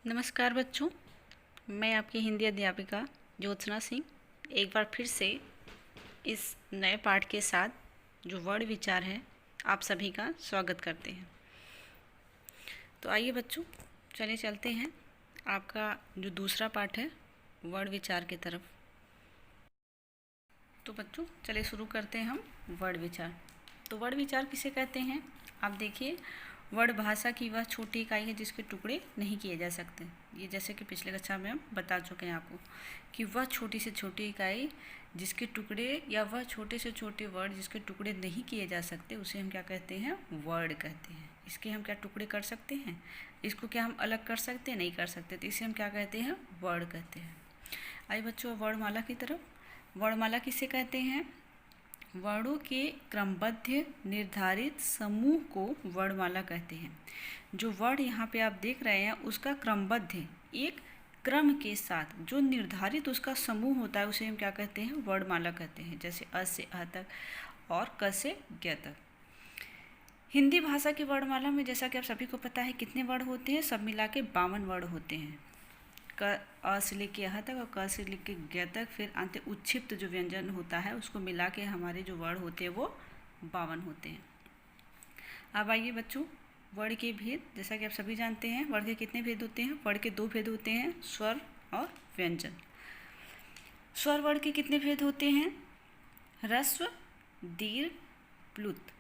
नमस्कार बच्चों, मैं आपकी हिंदी अध्यापिका ज्योत्सना सिंह एक बार फिर से इस नए पाठ के साथ जो वर्ण विचार है आप सभी का स्वागत करते हैं। तो आइए बच्चों, चलिए चलते हैं आपका जो दूसरा पाठ है वर्ण विचार की तरफ। तो बच्चों चलिए शुरू करते हैं हम वर्ण विचार। तो वर्ण विचार किसे कहते हैं? आप देखिए, वर्ण भाषा की वह छोटी इकाई है जिसके टुकड़े नहीं किए जा सकते। ये जैसे कि पिछले कक्षा में हम बता चुके हैं आपको कि वह छोटी से छोटी इकाई जिसके टुकड़े या वह छोटे से छोटे वर्ण जिसके टुकड़े नहीं किए जा सकते उसे हम क्या कहते हैं? वर्ण कहते हैं। इसके हम क्या टुकड़े कर सकते हैं? इसको क्या हम अलग कर सकते हैं? नहीं कर सकते, तो इसे हम क्या कहते हैं? वर्ण कहते हैं। आइए बच्चों वर्णमाला की तरफ। वर्णमाला किसे कहते हैं? वर्णों के क्रमबद्ध निर्धारित समूह को वर्णमाला कहते हैं। जो वर्ण यहाँ पे आप देख रहे हैं उसका क्रमबद्ध है, एक क्रम के साथ जो निर्धारित उसका समूह होता है उसे हम क्या कहते हैं? वर्णमाला कहते हैं। जैसे अ से अ तक और क से ज्ञ तक। हिंदी भाषा की वर्णमाला में जैसा कि आप सभी को पता है कितने वर्ण होते हैं? सब मिला के 52 वर्ण होते हैं। अ से लेके यहाँ तक और क से लेके ज्ञ तक, फिर अंत उच्छिप्त जो व्यंजन होता है उसको मिला के हमारे जो वर्ण होते हैं वो 52 होते हैं। अब आइए बच्चों, वर्ण के भेद। जैसा कि आप सभी जानते हैं वर्ण के कितने भेद होते हैं? वर्ण के 2 भेद होते हैं, स्वर और व्यंजन। स्वर वर्ण के कितने भेद होते हैं? ह्रस्व, दीर्घ, प्लुत।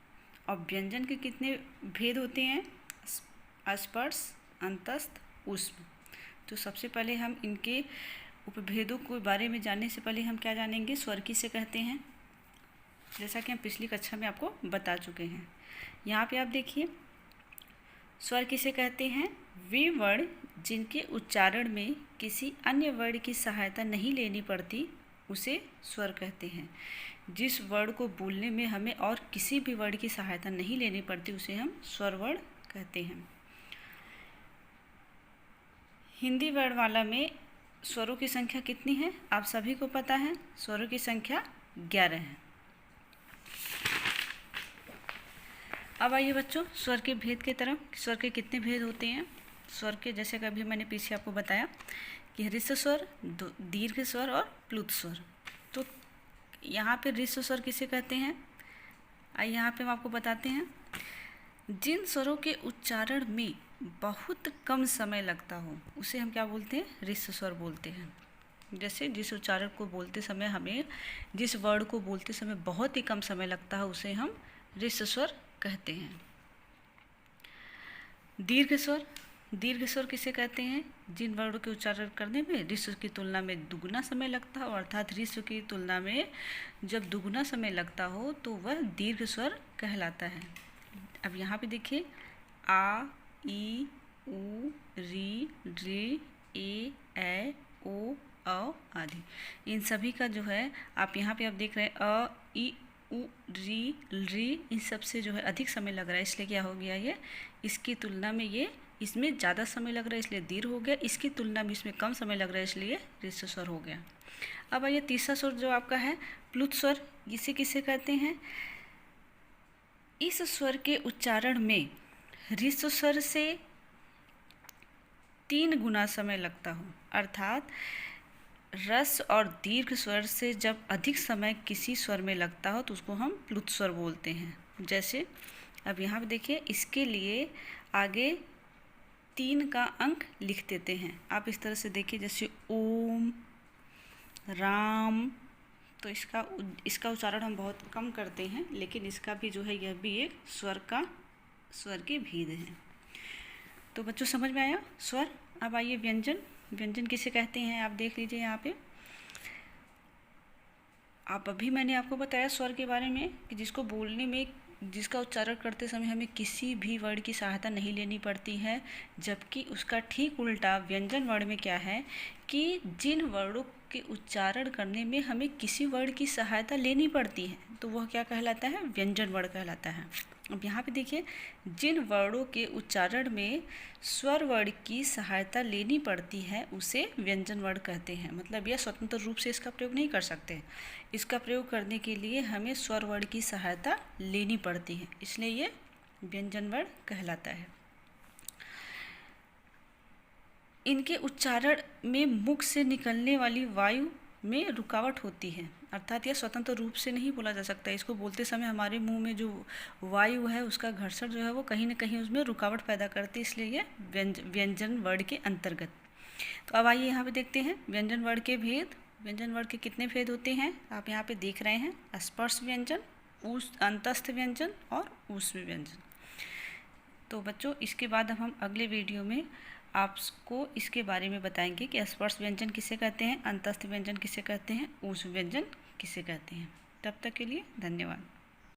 और व्यंजन के कितने भेद होते हैं? स्पर्श, अंतस्थ, ऊष्म। तो सबसे पहले हम इनके उपभेदों के बारे में जानने से पहले हम क्या जानेंगे? स्वर किसे कहते हैं, जैसा कि हम पिछली कक्षा में आपको बता चुके हैं। यहाँ पे आप देखिए, स्वर किसे कहते हैं? वे वर्ण जिनके उच्चारण में किसी अन्य वर्ण की सहायता नहीं लेनी पड़ती उसे स्वर कहते हैं। जिस वर्ण को बोलने में हमें और किसी भी वर्ण की सहायता नहीं लेनी पड़ती उसे हम स्वर वर्ण कहते हैं। हिंदी वर्णमाला में स्वरों की संख्या कितनी है? आप सभी को पता है, स्वरों की संख्या 11 है। अब आइए बच्चों स्वर के भेद की तरफ। स्वर के कितने भेद होते हैं? स्वर के जैसे कि अभी मैंने पीछे आपको बताया कि ह्रस्व स्वर, दीर्घ स्वर और प्लुत स्वर। तो यहाँ पे ह्रस्व स्वर किसे कहते हैं? आइए यहाँ पे हम आपको बताते हैं। जिन स्वरों के उच्चारण में बहुत कम समय लगता हो उसे हम क्या बोलते हैं? ह्रस्व स्वर बोलते हैं। जैसे जिस उच्चारण को बोलते समय हमें, जिस वर्ण को बोलते समय बहुत ही कम समय लगता है उसे हम ह्रस्व स्वर कहते हैं। दीर्घ स्वर। दीर्घ स्वर किसे कहते हैं? जिन वर्णों के उच्चारण करने में ह्रस्व की तुलना में दुगुना समय लगता हो, अर्थात ह्रस्व की तुलना में जब दुगुना समय लगता हो तो वह दीर्घ स्वर कहलाता है। अब यहाँ पे देखिए, आ, ई, उ, री, ऋ, ए, ऐ, ओ, औ आदि। इन सभी का जो है आप यहाँ पे आप देख रहे हैं अ, ई, उ, री, ऋ, इन सब से जो है अधिक समय लग रहा है, इसलिए क्या हो गया ये? इसकी तुलना में ये इसमें ज़्यादा समय लग रहा है इसलिए दीर्घ हो गया, इसकी तुलना में इसमें कम समय लग रहा है इसलिए ह्रस्व स्वर हो गया। अब आइए तीसरा स्वर जो आपका है प्लुत स्वर। इसे किसे कहते हैं? इस स्वर के उच्चारण में ह्रस्व स्वर से 3 गुना समय लगता हो, अर्थात रस और दीर्घ स्वर से जब अधिक समय किसी स्वर में लगता हो तो उसको हम प्लुत स्वर बोलते हैं। जैसे अब यहाँ पे देखिए, इसके लिए आगे 3 का अंक लिख देते हैं। आप इस तरह से देखिए, जैसे ओम, राम। तो इसका उच्चारण हम बहुत कम करते हैं, लेकिन इसका भी जो है यह भी एक स्वर के भेद हैं। तो बच्चों समझ में आया स्वर। अब आइए व्यंजन। व्यंजन किसे कहते हैं? आप देख लीजिए यहाँ पे। अभी मैंने आपको बताया स्वर के बारे में कि जिसको बोलने में, जिसका उच्चारण करते समय हमें किसी भी वर्ण की सहायता नहीं लेनी पड़ती है, जबकि उसका ठीक उल्टा व्यंजन वर्ण में क्या है कि जिन वर्णों के उच्चारण करने में हमें किसी वर्ण की सहायता लेनी पड़ती है तो वह क्या कहलाता है? व्यंजन वर्ण कहलाता है। अब यहाँ पे देखिए, जिन वर्णों के उच्चारण में स्वर वर्ण की सहायता लेनी पड़ती है उसे व्यंजन वर्ण कहते हैं। मतलब यह स्वतंत्र रूप से इसका प्रयोग नहीं कर सकते, इसका प्रयोग करने के लिए हमें स्वर वर्ण की सहायता लेनी पड़ती है, इसलिए ये व्यंजन वर्ण कहलाता है। इनके उच्चारण में मुख से निकलने वाली वायु में रुकावट होती है, अर्थात यह स्वतंत्र रूप से नहीं बोला जा सकता। इसको बोलते समय हमारे मुंह में जो वायु है उसका घर्षण जो है वो कहीं ना कहीं उसमें रुकावट पैदा करती है, इसलिए यह व्यंजन वर्ण के अंतर्गत। तो अब आइए यहाँ पे देखते हैं व्यंजन वर्ण के भेद। व्यंजन वर्ण के कितने भेद होते हैं आप यहाँ पे देख रहे हैं, स्पर्श व्यंजन, अंतस्थ व्यंजन और ऊष्म व्यंजन। तो बच्चों इसके बाद हम अगले वीडियो में आपको इसके बारे में बताएंगे कि स्पर्श व्यंजन किसे कहते हैं, अंतस्थ व्यंजन किसे कहते हैं, ऊष्म व्यंजन किसे कहते हैं। तब तक के लिए धन्यवाद।